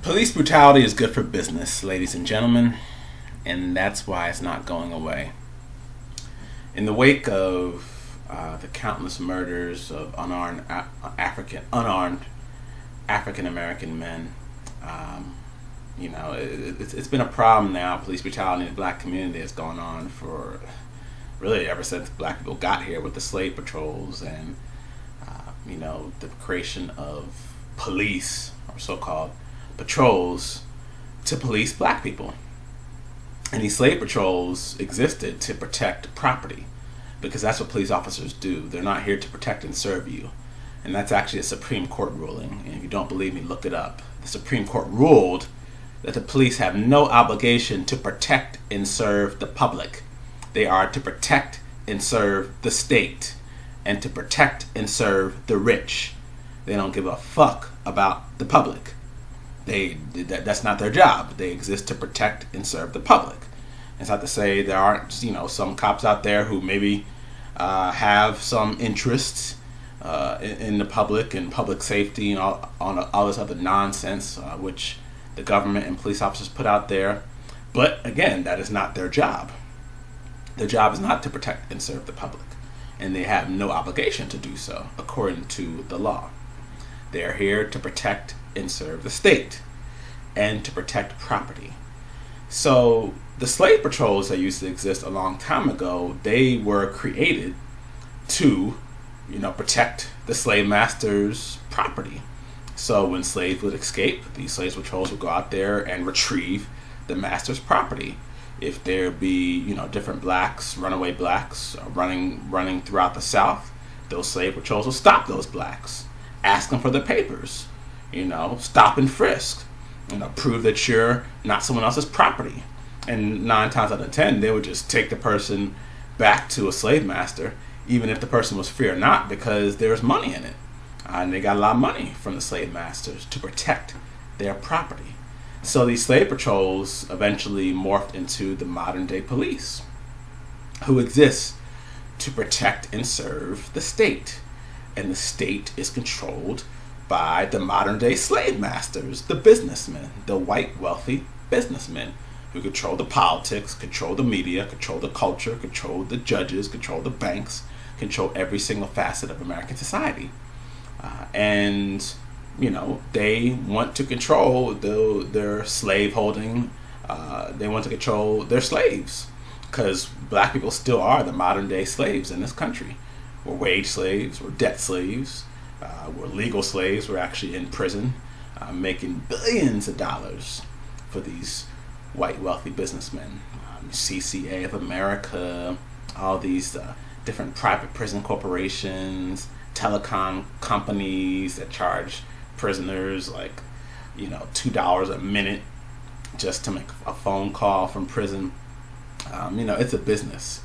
Police brutality is good for business, ladies and gentlemen, and that's why it's not going away. In the wake of the countless murders of unarmed African American men, it's been a problem now. Police brutality in the black community has gone on for really ever since black people got here with the slave patrols and the creation of police or so-called patrols to police black people. And these slave patrols existed to protect property because that's what police officers do. They're not here to protect and serve you. And that's actually a Supreme Court ruling. And if you don't believe me, look it up. The Supreme Court ruled that the police have no obligation to protect and serve the public. They are to protect and serve the state and to protect and serve the rich. They don't give a fuck about the public. That's not their job. They exist to protect and serve the public. It's not to say there aren't some cops out there who maybe have some interests in the public and public safety and all this other nonsense which the government and police officers put out there. But again, that is not their job. Their job is not to protect and serve the public, and they have no obligation to do so according to the law. They are here to protect and serve the state and to protect property. So the slave patrols that used to exist a long time ago, they were created to protect the slave master's property. So when slaves would escape, these slave patrols would go out there and retrieve the master's property. If there be different blacks, runaway blacks running throughout the South, those slave patrols will stop those blacks, ask them for their papers, stop and frisk, prove that you're not someone else's property. And 9 times out of 10, they would just take the person back to a slave master, even if the person was free or not, because there's money in it. And they got a lot of money from the slave masters to protect their property. So these slave patrols eventually morphed into the modern day police, who exists to protect and serve the state. And the state is controlled by the modern day slave masters, the businessmen, the white wealthy businessmen who control the politics, control the media, control the culture, control the judges, control the banks, control every single facet of American society. And they want to control their slave holding. They want to control their slaves because black people still are the modern day slaves in this country. We're wage slaves, we're debt slaves, we're legal slaves, we're actually in prison making billions of dollars for these white wealthy businessmen. CCA of America, all these different private prison corporations, telecom companies that charge prisoners like $2 a minute just to make a phone call from prison. It's a business,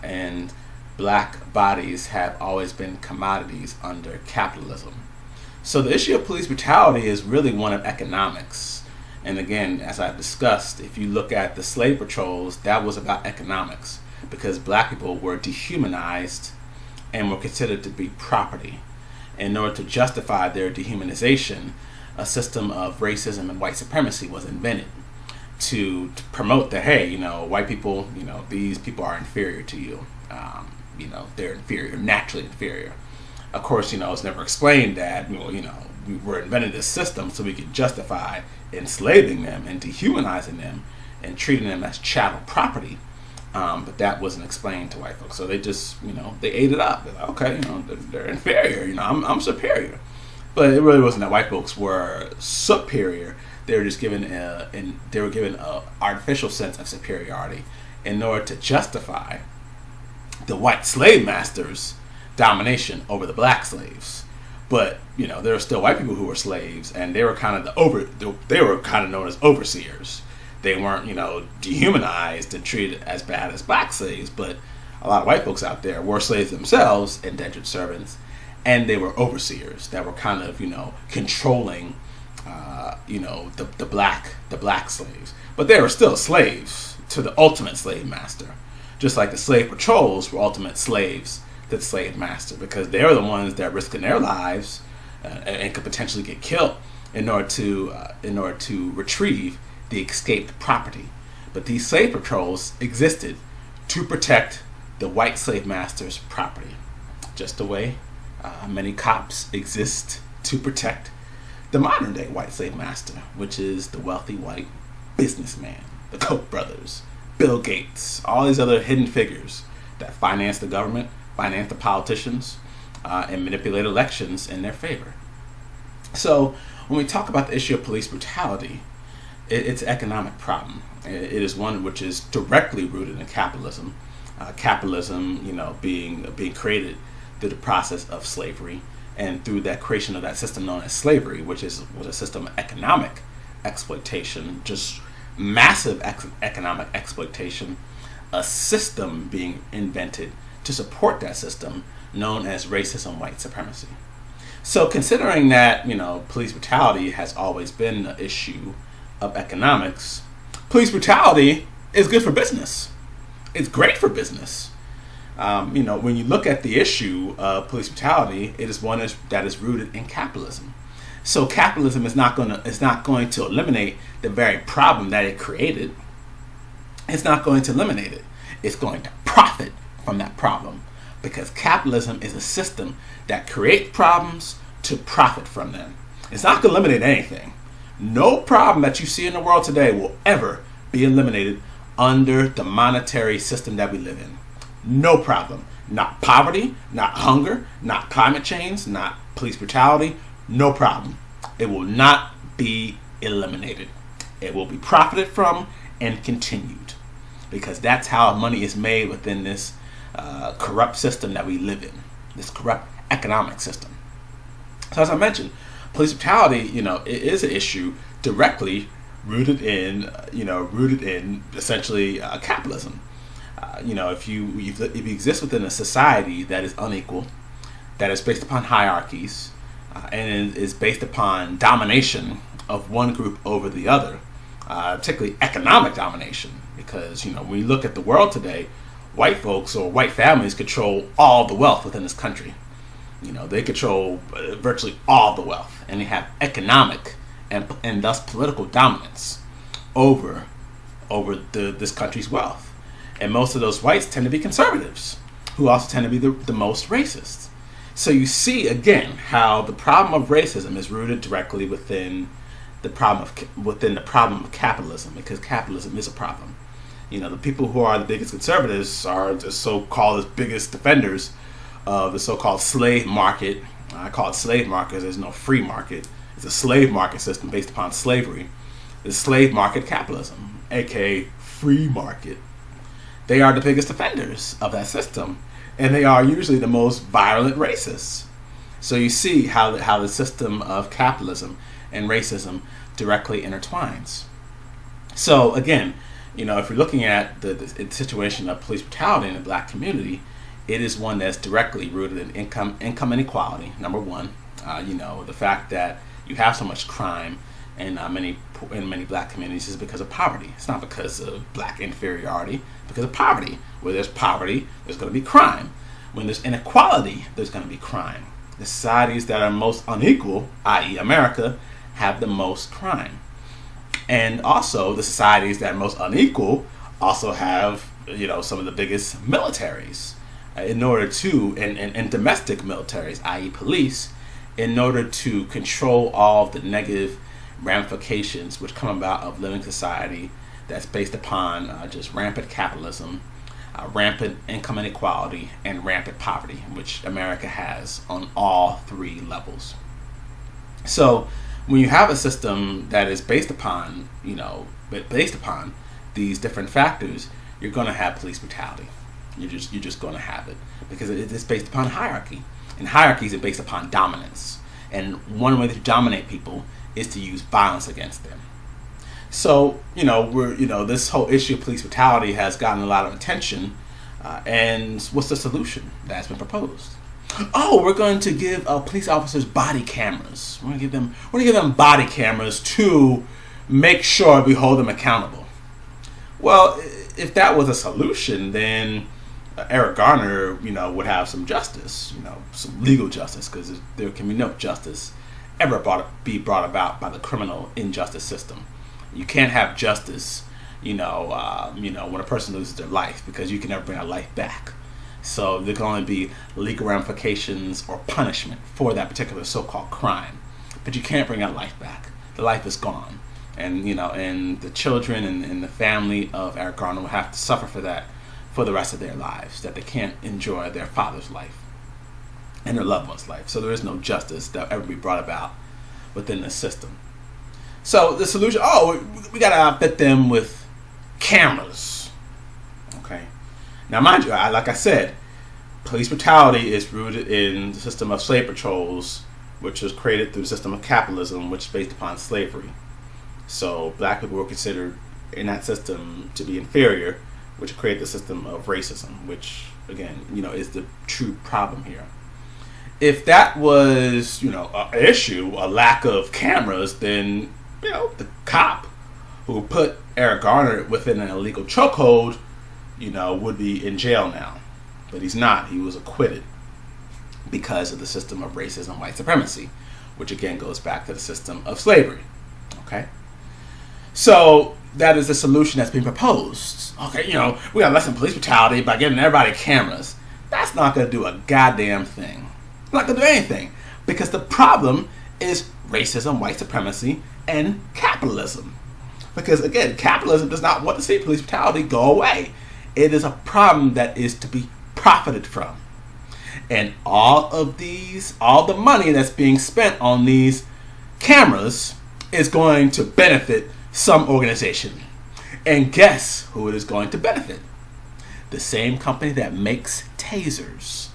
and black bodies have always been commodities under capitalism. So the issue of police brutality is really one of economics. And again, as I've discussed, if you look at the slave patrols, that was about economics because black people were dehumanized and were considered to be property. In order to justify their dehumanization, a system of racism and white supremacy was invented to promote that, hey, white people, these people are inferior to you. They're inferior, naturally inferior. Of course, it's never explained that, we were inventing this system so we could justify enslaving them and dehumanizing them and treating them as chattel property. But that wasn't explained to white folks. So they just, they ate it up. They're like, okay, they're inferior, I'm superior. But it really wasn't that white folks were superior. They were just given a artificial sense of superiority in order to justify the white slave masters' domination over the black slaves. But there were still white people who were slaves, and they were kind of they were kind of known as overseers. They weren't dehumanized and treated as bad as black slaves, but a lot of white folks out there were slaves themselves, indentured servants, and they were overseers that were kind of controlling the black slaves. But they were still slaves to the ultimate slave master, just like the slave patrols were ultimate slaves to the slave master, because they're the ones that risking their lives and could potentially get killed in order to retrieve the escaped property. But these slave patrols existed to protect the white slave master's property, just the way many cops exist to protect the modern day white slave master, which is the wealthy white businessman, the Koch brothers, Bill Gates, all these other hidden figures that finance the government, finance the politicians, and manipulate elections in their favor. So when we talk about the issue of police brutality, it's an economic problem. It is one which is directly rooted in capitalism. Capitalism, being created through the process of slavery, and through that creation of that system known as slavery, which was a system of economic exploitation, just massive economic exploitation, a system being invented to support that system known as racism, white supremacy. So considering that, police brutality has always been an issue of economics, police brutality is good for business. It's great for business. When you look at the issue of police brutality, it is one that is rooted in capitalism. So capitalism is not going to eliminate the very problem that it created. It's not going to eliminate it. It's going to profit from that problem, because capitalism is a system that creates problems to profit from them. It's not going to eliminate anything. No problem that you see in the world today will ever be eliminated under the monetary system that we live in. No problem. Not poverty, not hunger, not climate change, not police brutality. No problem. It will not be eliminated. It will be profited from and continued, because that's how money is made within this corrupt system that we live in, this corrupt economic system. So as I mentioned, police brutality, it is an issue directly rooted in essentially capitalism. If you exist within a society that is unequal, that is based upon hierarchies, and is based upon domination of one group over the other, particularly economic domination, because when you look at the world today, white folks or white families control all the wealth within this country. They control virtually all the wealth, and they have economic and thus political dominance over this country's wealth. And most of those whites tend to be conservatives, who also tend to be the most racist. So you see, again, how the problem of racism is rooted directly within the problem of capitalism, because capitalism is a problem. The people who are the biggest conservatives are the so-called biggest defenders of the so-called slave market. I call it slave market because there's no free market. It's a slave market system based upon slavery. The slave market capitalism, aka free market. They are the biggest offenders of that system, and they are usually the most violent racists. So you see how the system of capitalism and racism directly intertwines. So again, if you're looking at the situation of police brutality in the black community, it is one that's directly rooted in income inequality, number one. The fact that you have so much crime in many black communities is because of poverty. It's not because of black inferiority, because of poverty. Where there's poverty, there's going to be crime. When there's inequality, there's going to be crime. The societies that are most unequal, i.e. America, have the most crime. And also the societies that are most unequal also have, some of the biggest militaries in order to, and domestic militaries, i.e. police, in order to control all of the negative ramifications which come about of living society that's based upon just rampant capitalism, rampant income inequality, and rampant poverty, which America has on all three levels. So when you have a system that is based upon these different factors, you're going to have police brutality. You're just going to have it, because it's based upon hierarchy, and hierarchies are based upon dominance. And one way to dominate people is to use violence against them. So this whole issue of police brutality has gotten a lot of attention, and what's the solution that's been proposed? Oh, we're going to give police officers body cameras. We're going to give them body cameras to make sure we hold them accountable. Well, if that was a solution, then Eric Garner, would have some justice, some legal justice, because there can be no justice ever be brought about by the criminal injustice system. You can't have justice, when a person loses their life, because you can never bring a life back. So there can only be legal ramifications or punishment for that particular so-called crime, but you can't bring that life back. The life is gone, and and the children and the family of Eric Garner will have to suffer for that for the rest of their lives, that they can't enjoy their father's life and their loved one's life. So there is no justice that will ever be brought about within the system. So the solution, we got to outfit them with cameras. Okay. Now, mind you, like I said, police brutality is rooted in the system of slave patrols, which was created through the system of capitalism, which is based upon slavery. So black people were considered in that system to be inferior, which created the system of racism, which, again, is the true problem here. If that was, an issue, a lack of cameras, then, the cop who put Eric Garner within an illegal chokehold, would be in jail now. But he's not. He was acquitted because of the system of racism, white supremacy, which again goes back to the system of slavery. Okay? So that is the solution that's being proposed. Okay, we got to lessen police brutality by giving everybody cameras. That's not going to do a goddamn thing. It's not going to do anything. Because the problem is racism, white supremacy, and capitalism. Because, again, capitalism does not want to see police brutality go away. It is a problem that is to be profited from. And all the money that's being spent on these cameras is going to benefit some organization. And guess who it is going to benefit? The same company that makes tasers.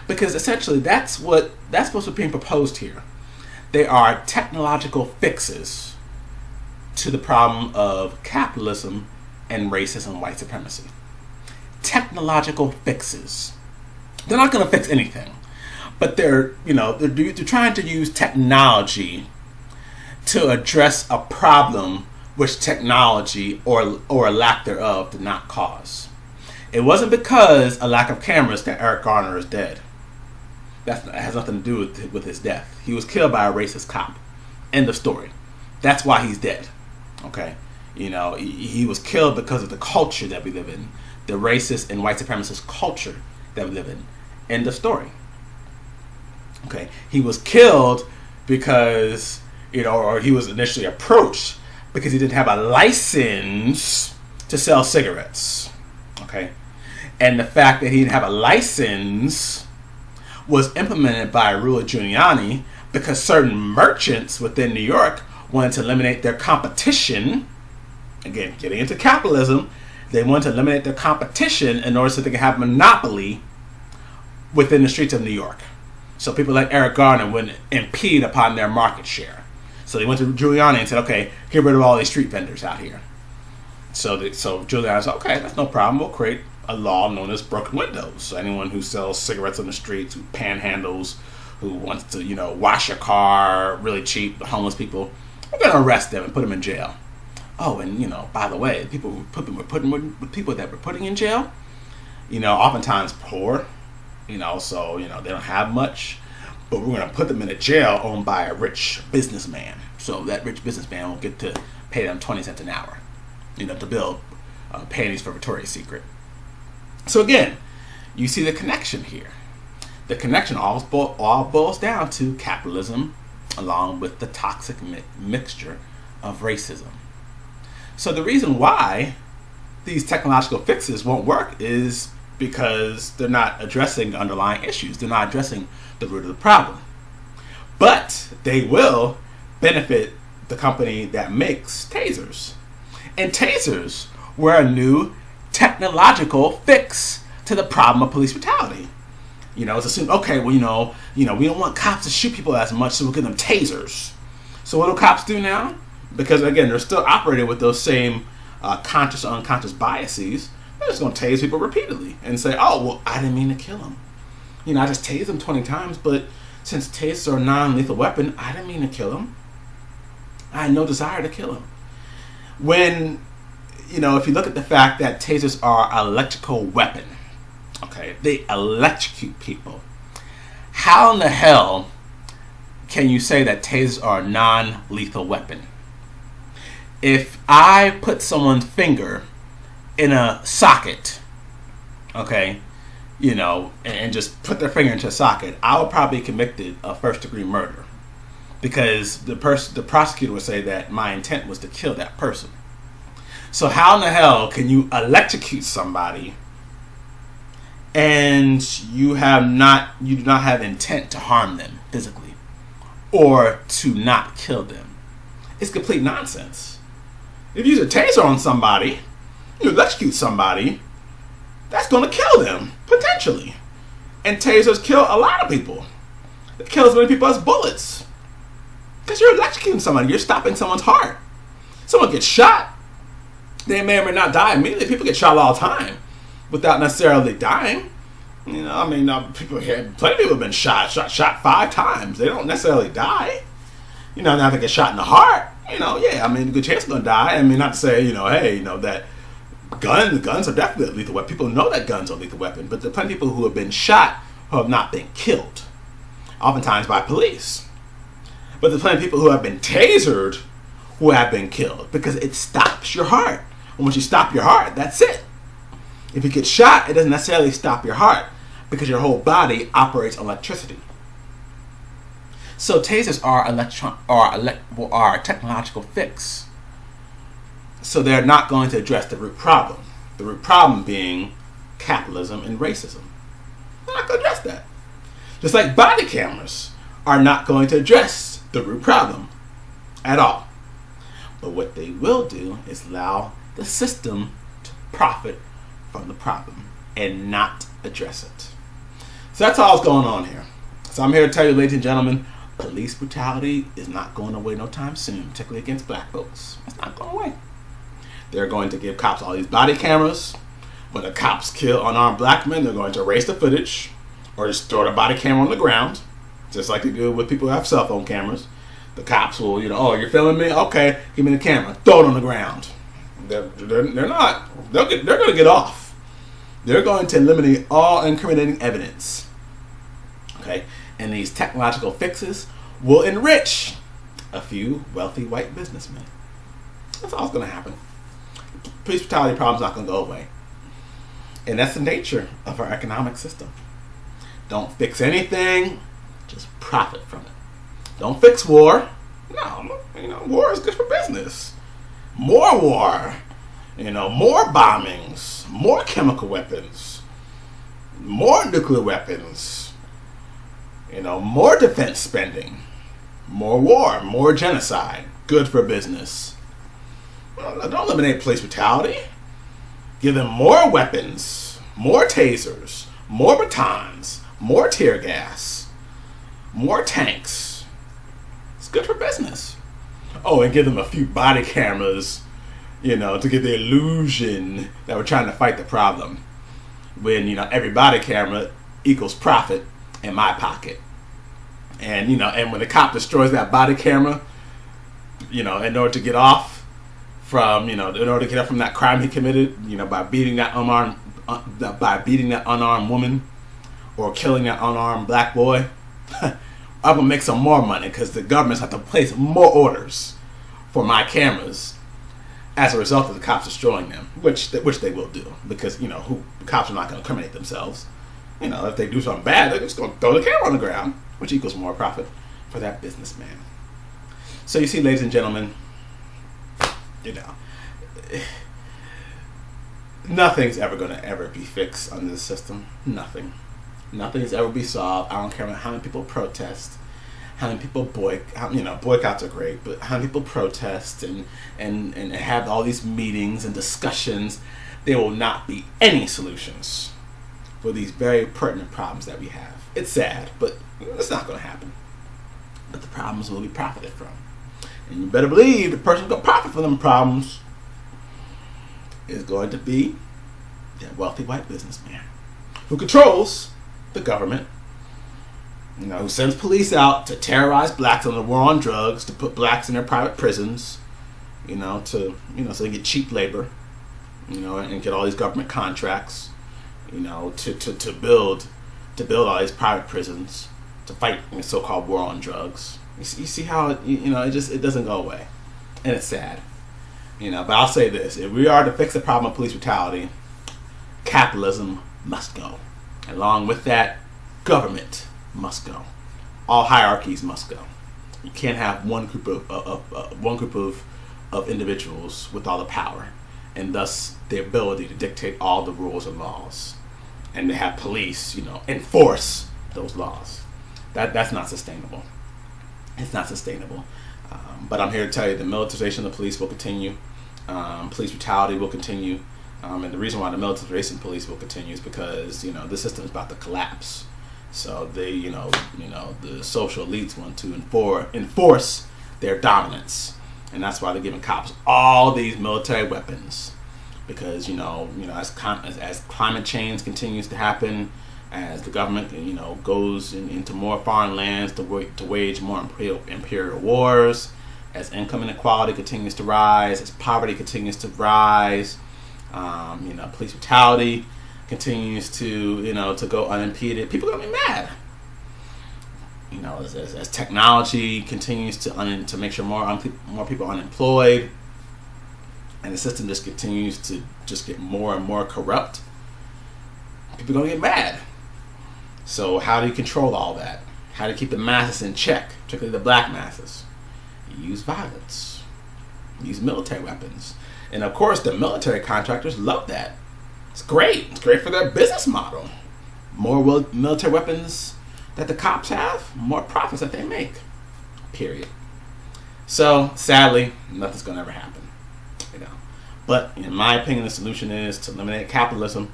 Because essentially that's supposed to be being proposed here. They are technological fixes to the problem of capitalism and racism, white supremacy. Technological fixes. They're not going to fix anything, but they're trying to use technology to address a problem which technology or a lack thereof did not cause. It wasn't because a lack of cameras that Eric Garner is dead. That has nothing to do with his death. He was killed by a racist cop. End of story. That's why he's dead. Okay, he was killed because of the culture that we live in. The racist and white supremacist culture that we live in. End of story. Okay, he was killed because, or he was initially approached because he didn't have a license to sell cigarettes. Okay, and the fact that he didn't have a license was implemented by Rudy Giuliani because certain merchants within New York wanted to eliminate their competition. Again, getting into capitalism, they wanted to eliminate their competition in order so they could have monopoly within the streets of New York. So people like Eric Garner wouldn't impede upon their market share. So they went to Giuliani and said, okay, get rid of all these street vendors out here. So Giuliani said, okay, that's no problem. We'll create a law known as broken windows. So anyone who sells cigarettes on the streets, who panhandles, who wants to, wash your car really cheap, homeless people, we're going to arrest them and put them in jail. Oh, and, by the way, people that we're putting in jail, oftentimes poor, so, they don't have much, but we're going to put them in a jail owned by a rich businessman. So that rich businessman will get to pay them 20 cents an hour, to build panties for Victoria's Secret. So again, you see the connection here. The connection all boils down to capitalism along with the toxic mixture of racism. So the reason why these technological fixes won't work is because they're not addressing underlying issues. They're not addressing the root of the problem. But they will benefit the company that makes tasers. And tasers were a new technological fix to the problem of police brutality. It's assumed, okay, well, we don't want cops to shoot people as much, so we'll give them tasers. So what do cops do now? Because, again, they're still operating with those same conscious or unconscious biases. They're just going to tase people repeatedly and say, oh, well, I didn't mean to kill him. I just tased him 20 times, but since tasers are a non-lethal weapon, I didn't mean to kill him. I had no desire to kill him. When, if you look at the fact that tasers are an electrical weapon, okay, they electrocute people. How in the hell can you say that tasers are a non-lethal weapon? If I put someone's finger in a socket, okay, and just put their finger into a socket, I would probably be convicted of first-degree murder, because the prosecutor would say that my intent was to kill that person. So how in the hell can you electrocute somebody and you do not have intent to harm them physically or to not kill them? It's complete nonsense. If you use a taser on somebody, you electrocute somebody, that's going to kill them, potentially. And tasers kill a lot of people. They kill as many people as bullets. Because you're electrocuting somebody, you're stopping someone's heart. Someone gets shot, they may or may not die immediately. People get shot all the time without necessarily dying. Plenty of people have been shot 5 times. They don't necessarily die. Now they get shot in the heart. Good chance they're going to die. Not to say, that guns are definitely a lethal weapon. People know that guns are a lethal weapon, but there are plenty of people who have been shot who have not been killed, oftentimes by police. But there are plenty of people who have been tasered who have been killed because it stops your heart. And once you stop your heart, that's it. If you get shot, it doesn't necessarily stop your heart because your whole body operates electricity. So tasers are a technological fix. So they're not going to address the root problem. The root problem being capitalism and racism. They're not going to address that. Just like body cameras are not going to address the root problem at all. But what they will do is allow the system to profit from the problem and not address it. So that's all that's going on here. So I'm here to tell you, ladies and gentlemen, police brutality is not going away no time soon, particularly against black folks. It's not going away. They're going to give cops all these body cameras. When the cops kill unarmed black men, they're going to erase the footage or just throw the body camera on the ground, just like they do with people who have cell phone cameras. The cops will, oh, you're filming me? Okay, give me the camera. Throw it on the ground. They're not. They're going to get off. They're going to eliminate all incriminating evidence. Okay? And these technological fixes will enrich a few wealthy white businessmen. That's all that's going to happen. Police brutality problem's not going to go away. And that's the nature of our economic system. Don't fix anything, just profit from it. Don't fix war. No, war is good for business. More war. More bombings, more chemical weapons, more nuclear weapons, more defense spending, more war, more genocide. Good for business. Don't eliminate police brutality. Give them more weapons, more tasers, more batons, more tear gas, more tanks. It's good for business. Oh, and give them a few body cameras, to get the illusion that we're trying to fight the problem. When, every body camera equals profit in my pocket. And, and when the cop destroys that body camera, in order to get off from, in order to get up from that crime he committed, by beating that unarmed woman or killing that unarmed black boy, I'm going to make some more money because the government's have to place more orders for my cameras as a result of the cops destroying them, which they will do because, the cops are not going to incriminate themselves. If they do something bad, they're just going to throw the camera on the ground, which equals more profit for that businessman. So you see, ladies and gentlemen, nothing's ever going to ever be fixed under the system. Nothing. Nothing is ever be solved. I don't care about how many people protest, how many people boycotts are great, but how many people protest and have all these meetings and discussions, there will not be any solutions for these very pertinent problems that we have. It's sad, but it's not going to happen. But the problems will be profited from. And you better believe the person who's going to profit from them problems is going to be that wealthy white businessman who controls the government, who sends police out to terrorize blacks on the war on drugs, to put blacks in their private prisons, so they get cheap labor, and get all these government contracts, to build all these private prisons to fight the so-called war on drugs. You see how it doesn't go away, and it's sad. But I'll say this: if we are to fix the problem of police brutality, capitalism must go. Along with that, government must go. All hierarchies must go. You can't have one group of individuals with all the power, and thus the ability to dictate all the rules and laws, and to have police, enforce those laws. That's not sustainable. It's not sustainable. But I'm here to tell you the militarization of the police will continue. Police brutality will continue. And the reason why the militarization of police will continue is because, the system is about to collapse. So they, the social elites want to enforce their dominance. And that's why they're giving cops all these military weapons. Because, as climate change continues to happen, as the government, goes into more foreign lands to wage more imperial wars, as income inequality continues to rise, as poverty continues to rise, police brutality continues to go unimpeded, people are gonna be mad. As technology continues to make sure more people are unemployed, and the system just continues to just get more and more corrupt, people are gonna get mad. So how do you control all that? How do you keep the masses in check, particularly the black masses? You use violence. You use military weapons. And of course, the military contractors love that. It's great. It's great for their business model. More military weapons that the cops have, more profits that they make. Period. So, sadly, nothing's going to ever happen. But in my opinion, the solution is to eliminate capitalism,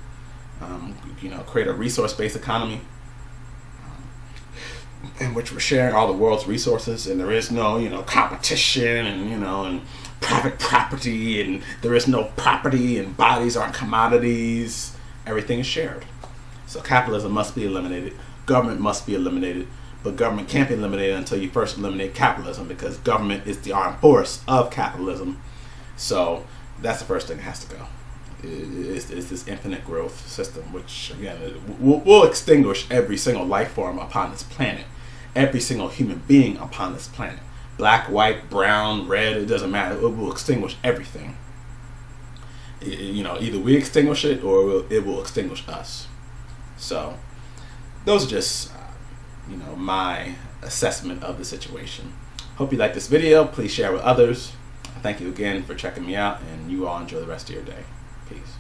create a resource-based economy in which we're sharing all the world's resources, and there is no, competition and private property, and there is no property, and bodies aren't commodities. Everything is shared. So capitalism must be eliminated. Government must be eliminated. But government can't be eliminated until you first eliminate capitalism, because government is the armed force of capitalism. So that's the first thing that has to go. Is this infinite growth system, which again will extinguish every single life form upon this planet, every single human being upon this planet, black, white, brown, red, it doesn't matter. It will extinguish everything. Either we extinguish it or it will extinguish us. So those are just my assessment of the situation. Hope you like this video. Please share with others. Thank you again for checking me out, and you all enjoy the rest of your day. Peace.